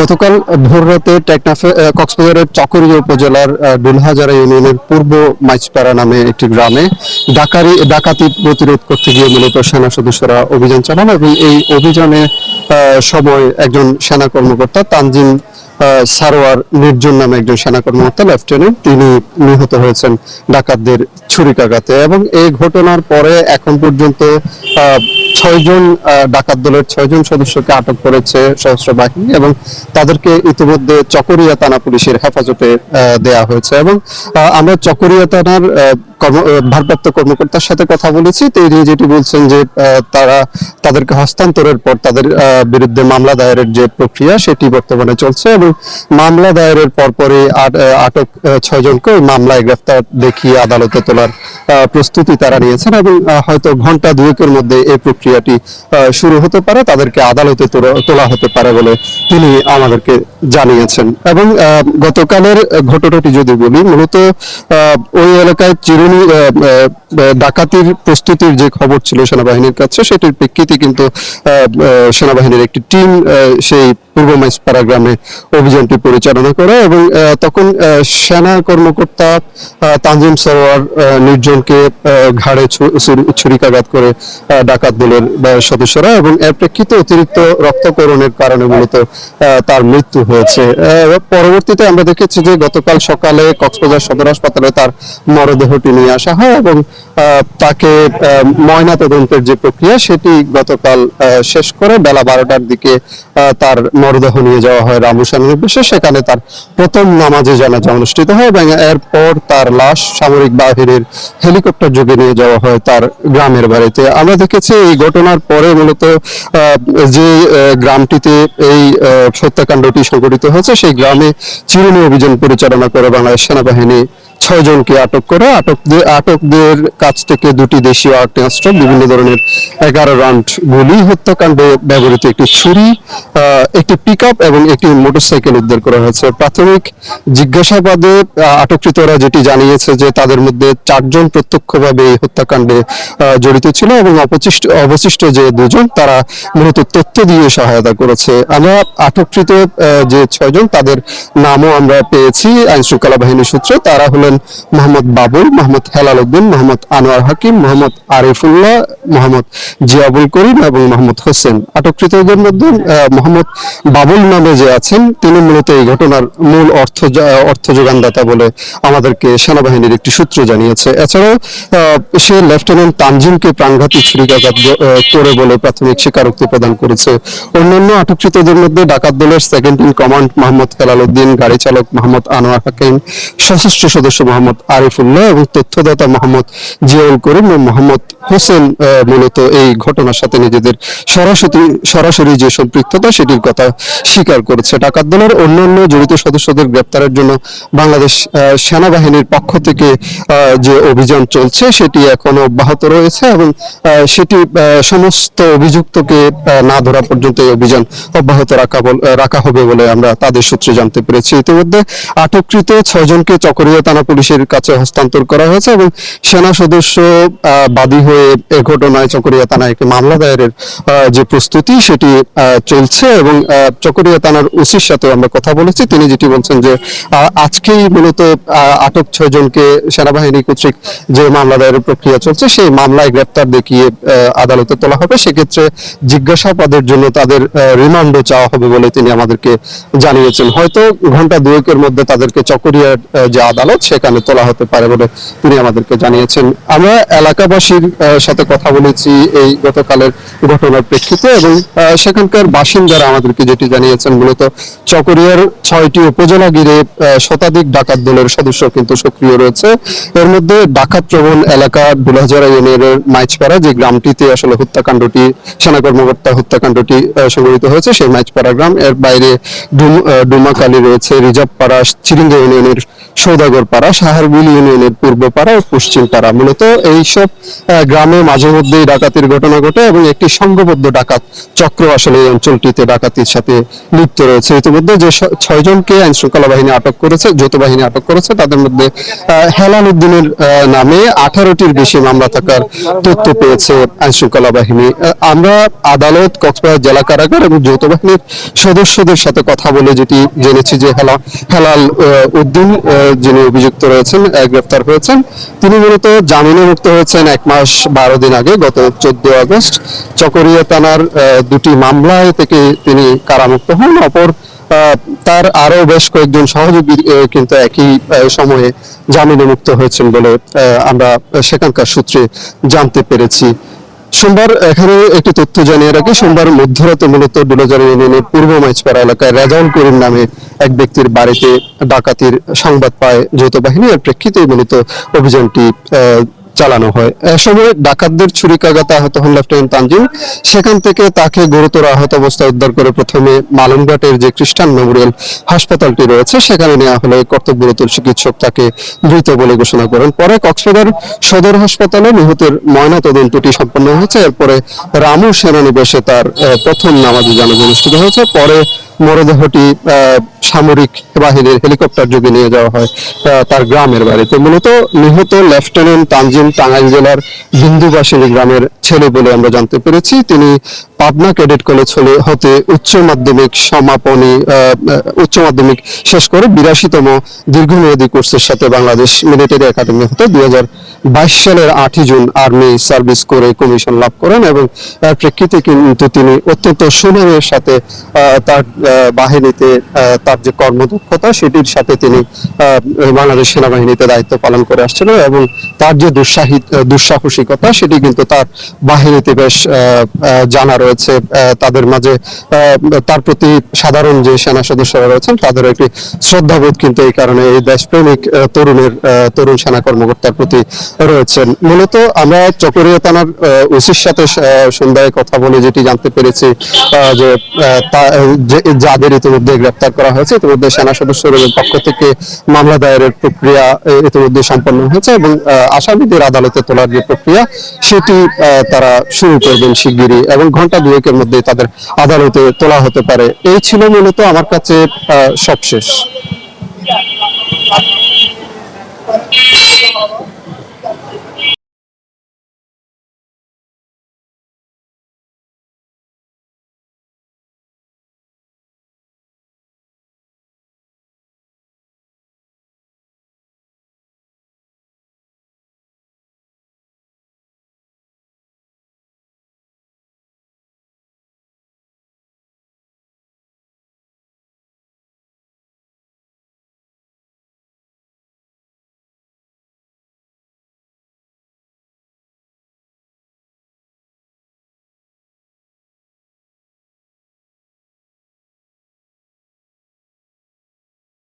গতকাল ভোররাতে টেকনাফে কক্সবাজারের চকরিয়া উপজেলার ডুলহাজারা ইউনিয়নের পূর্ব মাইচপাড়া নামে একটি গ্রামে ডাকাতি প্রতিরোধ করতে গিয়ে মূলত সেনা সদস্যরা অভিযান চালান এবং এই অভিযানে সময় একজন সেনা কর্মকর্তা তানজিম সারোয়ার নির্জন নামে একজন সেনা কর্মকর্তা লেফটেন্যান্ট তিনি নিহত হয়েছেন ডাকাতদের ছুরিকাঘাতে। এবং এই ঘটনার পরে এখন পর্যন্ত 6 জন ডাকাত দলের 6 জন সদস্যকে আটক করেছে সশস্ত্র বাহিনী এবং তাদেরকে ইতিমধ্যে চকরিয়া থানা পুলিশের হেফাজতে দেয়া হয়েছে। এবং আমরা চকরিয়া থানার ভারপ্রাপ্ত কর্মকর্তার সাথে কথা বলেছি, তিনি যেটি বলছেন যে তাদেরকে হস্তান্তরের পর তাদের বিরুদ্ধে মামলা দায়েরের যে প্রক্রিয়া সেটি বর্তমানে চলছে এবং মামলা দায়েরের পরপরই আটক 6 জনকে ওই মামলায় গ্রেফতার দেখিয়ে আদালতে তোলার প্রস্তুতি তারা নিয়েছেন এবং হয়তো ঘন্টা দুয়েকের মধ্যে এই প্রক্রিয়াটি শুরু হতে পারে, তাদেরকে আদালতে তোলা হতে পারে বলে তিনি আমাদেরকে জানিয়েছেন। এবং গতকালের ঘটনাটি যদি বলি, মূলত ওই এলাকায় ডাকাতির প্রস্তুতির যে খবর ছিল সেনাবাহিনীর কাছে, সেটির প্রেক্ষিতে কিন্তু সেনাবাহিনীর একটি টিম সেই পূর্ব মাইচপাড়া গ্রামে অভিযানটি পরিচালনা করে এবং তখন সেনা কর্মকর্তা তানজিম সরোয়ার নির্জনকে ঘাড়ে ছুরিকাঘাত করে ডাকাত দলের সদস্যরা, এবং এর প্রেক্ষিতে অতিরিক্ত রক্তক্ষরণের কারণে মূলত তার মৃত্যু হয়েছে। পরবর্তীতে আমরা দেখেছি যে গতকাল সকালে কক্সবাজার সদর হাসপাতালে তার মরদেহটি নিয়ে আসা হয় এবং তাকে ময়নাতদন্তের যে প্রক্রিয়া সেটি গতকাল শেষ করে বেলা 12টার দিকে তার মরদেহ নিয়ে যাওয়া হয় রামুসান নির্বিশে। সেখানে তার প্রথম নামাজে জানাজা অনুষ্ঠিত হয় এবং এরপর তার লাশ সামরিক বাহিনীর হেলিকপ্টার যোগে নিয়ে যাওয়া হয় তার গ্রামের বাড়িতে। আমরা দেখেছি এই ঘটনার পরে মূলত যে গ্রামটিতে এই হত্যাকাণ্ডটি সংঘটিত হয়েছে সেই গ্রামে চিরুনি অভিযান পরিচালনা করে বাংলাদেশ সেনাবাহিনী 6 জনকে আটক করে আটকদের কাছ থেকে 2টি দেশীয় আগ্নেয়াস্ত্র, বিভিন্ন ধরনের 11 রাউন্ড গুলি, হত্যাকাণ্ডে ব্যবহৃত একটি ছুরি, একটি পিকআপ এবং একটি মোটরসাইকেল উদ্ধার করা হয়েছে। প্রাথমিক জিজ্ঞাসাবাদে আটককৃতরা যেটি জানিয়েছে যে তাদের মধ্যে 4 জন প্রত্যক্ষভাবে এই হত্যাকাণ্ডে জড়িত ছিল এবং অবশিষ্ট যে 2 জন তারা মূলত তথ্য দিয়ে সহায়তা করেছে। আমরা আটককৃত যে 6 জন তাদের নামও আমরা পেয়েছি আইন শৃঙ্খলা বাহিনীর সূত্রে। তারা হলেন মোহাম্মদ বাবুল, মোহাম্মদ হেলাল উদ্দিন, মোহাম্মদ আনোয়ার হাকিম, মোহাম্মদ আরিফুল্লাহ, মোহাম্মদ জিয়াবুল করিম এবং মোহাম্মদ হোসেন। আটককৃতদের মধ্যে মোহাম্মদ বাবুল নামে যে আছেন তিনি মূলত এই ঘটনার মূল অর্থ যোগানদাতা বলে আমাদেরকে সেনাবাহিনীর একটি সূত্র জানিয়েছে। এছাড়াও সে লেফটেন্যান্ট তানজিমকে প্রাণঘাতী ছুরিকাঘাত করে বলে প্রাথমিক স্বীকারোক্তি প্রদান করেছে। অন্যান্য আটককৃতদের মধ্যে ডাকাত দলের second in command Mohammad Helal Uddin, গাড়ি চালক মোহাম্মদ আনোয়ার হাকিম, সশস্ত্র সদস্য মোহাম্মদ আরিফুল্লাহ এবং তথ্যদাতা মোহাম্মদ জিয়াউল করিম ও মোহাম্মদ হোসেন মূলত এই ঘটনার সাথে নিজেদের সরাসরি যে সম্পৃক্ততা সেটির কথা স্বীকার করেছে। ডাকাত দলের অন্যান্য জড়িত সদস্যদের গ্রেপ্তারের জন্য বাংলাদেশ সেনাবাহিনীর পক্ষ থেকে যে অভিযান চলছে সেটি এখনো অব্যাহত রয়েছে এবং সেটি সমস্ত অভিযুক্তকে না ধরা পর্যন্ত এই অভিযান অব্যাহত রাখা হবে বলে আমরা তাদের সূত্রে জানতে পেরেছি। ইতিমধ্যে আটককৃত 6 জনকে চকরিয়া থানা পুলিশের কাছে হস্তান্তর করা হয়েছে এবং সেনা সদস্য বাদী হয়ে এ ঘটনায় চকরিয়া থানায় একটি মামলা দায়েরের যে প্রস্তুতি সেটি চলছে এবং চকরিয়া থানার ওসির সাথে আমরা কথা বলেছি। তিনি যেটি বলছেন যে আজকেই মূলত আটক 6 জনকে সেনাবাহিনী কর্তৃক যে মামলা দায়েরের প্রক্রিয়া চলছে সেই মামলায় গ্রেপ্তার দেখিয়ে আদালতে তোলা হবে। সেক্ষেত্রে জিজ্ঞাসাবাদের জন্য তাদের রিমান্ডও চাওয়া হবে বলে তিনি আমাদেরকে জানিয়েছেন। হয়তো ঘন্টা দুয়েকের মধ্যে তাদেরকে চকরিয়ার যে আদালত সেখানে তোলা হতে পারে বলে তিনি আমাদেরকে জানিয়েছেন। আমরা এলাকাবাসীর সাথে কথা বলেছি এই গতকালের ঘটনার প্রেক্ষিতে এবং সেখানকার বাসিন্দারা আমাদেরকে যেটি জানিয়েছেন মূলত চকরিয়ার 6টি উপজেলা ঘিরে শতাধিক ডাকাত দলের সদস্য কিন্তু সক্রিয় রয়েছে। এর মধ্যে ডাকাত প্রবণ এলাকা ডুলহাজারা ইউনিয়নের মাইচপাড়া, যে গ্রামটিতে আসলে সেনা কর্মকর্তা হত্যাকাণ্ডটি সংঘটিত হয়েছে সেই মাইচপাড়া গ্রাম। এর বাইরে ডুমাকালী রয়েছে, রিজার্ভ পাড়া, চিরিঙ্গা ইউনিয়নের সৌদাগর পাড়া, পাড়া, সাহারবিল ইউনিয়নের পূর্ব পাড়া ও পশ্চিম পাড়া। মূলত এইসব গ্রামে মাঝে মধ্যেই ডাকাতির ঘটনা ঘটে এবং একটি সংঘবদ্ধ ডাকাত চক্র আসলে এই অঞ্চলটিতে ডাকাতির সাথে লিপ্ত রয়েছে। ইতিমধ্যে যে 6 জনকে আইন শৃঙ্খলা বাহিনী আটক করেছে, যৌথ বাহিনী আটক করেছে, তাদের মধ্যে হেলাল উদ্দিনের নামে 18টির বেশি মামলা থাকার তথ্য পেয়েছে আইন শৃঙ্খলা বাহিনী। আমরা আদালত, কক্সবাজার জেলা কারাগার এবং যৌথ বাহিনীর সদস্যদের সাথে কথা বলে যেটি জেনেছি যে হেলাল উদ্দিন যিনি অভিযুক্ত রয়েছেন, গ্রেফতার হয়েছেন, তিনি মূলত জামিনে মুক্ত হয়েছেন 1 মাস 12 দিন আগে, গত 14 আগস্ট। চকরিয়া থানার 2টি মামলায় থেকে তিনি কারামুক্ত হন। অপর তার আরো বেশ কয়েকজন সহযোগী কিন্তু একই সময়ে জামিনে মুক্ত হয়েছেন বলে আমরা সেখানকার সূত্রে জানতে পেরেছি। সোমবার এখানে একটি তথ্য জানিয়ে রাখি, সোমবার মধ্যরাতে মূলত ডুলাজার ইউনিয়নের পূর্ব মাইজপাড়া এলাকায় রেজাউল করিম নামে এক ব্যক্তির বাড়িতে ডাকাতির সংবাদ পায় যৌথ বাহিনী। এর প্রেক্ষিতে মূলত অভিযানটি চালানো হয়। এ সময় ডাকাতদের ছুরিকাঘাতে আহত হন লেফটেন্যান্ট তানজিম। সেখান থেকে তাকে গুরুতর আহত অবস্থায় উদ্ধার করে প্রথমে মালুমঘাটের যে খ্রিস্টান মেমোরিয়াল হাসপাতালটি রয়েছে সেখানে নেওয়া হলে কর্তব্যরত চিকিৎসক তাকে মৃত বলে ঘোষণা করেন। পরে কক্সবাজার সদর হাসপাতালে নিহতের ময়নাতদন্তটি সম্পন্ন হয়েছে। এরপরে রামু সেনানিবাসে তার প্রথম নামাজি জানাজা অনুষ্ঠিত হয়েছে। পরে মরদেহটি সামরিক বাহিনীর হেলিকপ্টার যোগে নিয়ে যাওয়া হয় তার গ্রামের বাড়িতে। মূলত নিহত লেফটেন্যান্ট তানজিম টাঙ্গাইল জেলার বিন্দুবাসিনী গ্রামের ছেলে বলে আমরা জানতে পেরেছি। তিনি পাবনা ক্যাডেট কলেজ হতে উচ্চ মাধ্যমিক শেষ করে 82তম দীর্ঘমেয়াদী কোর্সের সাথে বাংলাদেশ মিলিটারি একাডেমি হতে 2022 সালের 8 জুন আর্মি সার্ভিস করে কমিশন লাভ করেন এবং তার প্রেক্ষিতে কিন্তু তিনি অত্যন্ত সুনামের সাথে তার বাহিনীতে তার যে কর্মদক্ষতা সেটির সাথে তিনি বাংলাদেশ সেনাবাহিনীতে দায়িত্ব পালন করে আসছিলেন এবং তার যে দুঃসাহসিকতা সেটি কিন্তু তার বাহিনীতে বেশ জানা রয়েছে। তাদের মাঝে তার প্রতি সাধারণ যে সেনা সদস্যরা রয়েছেন তাদের একটি শ্রদ্ধাবোধ কিন্তু এই কারণে এই দেশপ্রেমিক তরুণ সেনা কর্মকর্তার প্রতি রয়েছেন। মূলত আমরা চকরিয়া থানার ওসির সাথে সন্ধ্যায় কথা বলে যেটি জানতে পেরেছি যে যাদের ইতিমধ্যে গ্রেপ্তার করা হয়েছে, ইতিমধ্যে সেনা সদস্যদের পক্ষ থেকে মামলা দায়েরের প্রক্রিয়া ইতিমধ্যে সম্পন্ন হয়েছে এবং আসামিদের আদালতে তোলার যে প্রক্রিয়া সেটি তারা শুরু করবেন শিগগিরই এবং ঘন্টা দুয়েকের মধ্যে তাদের আদালতে তোলা হতে পারে। এই ছিল মূলত আমার কাছে সবশেষ।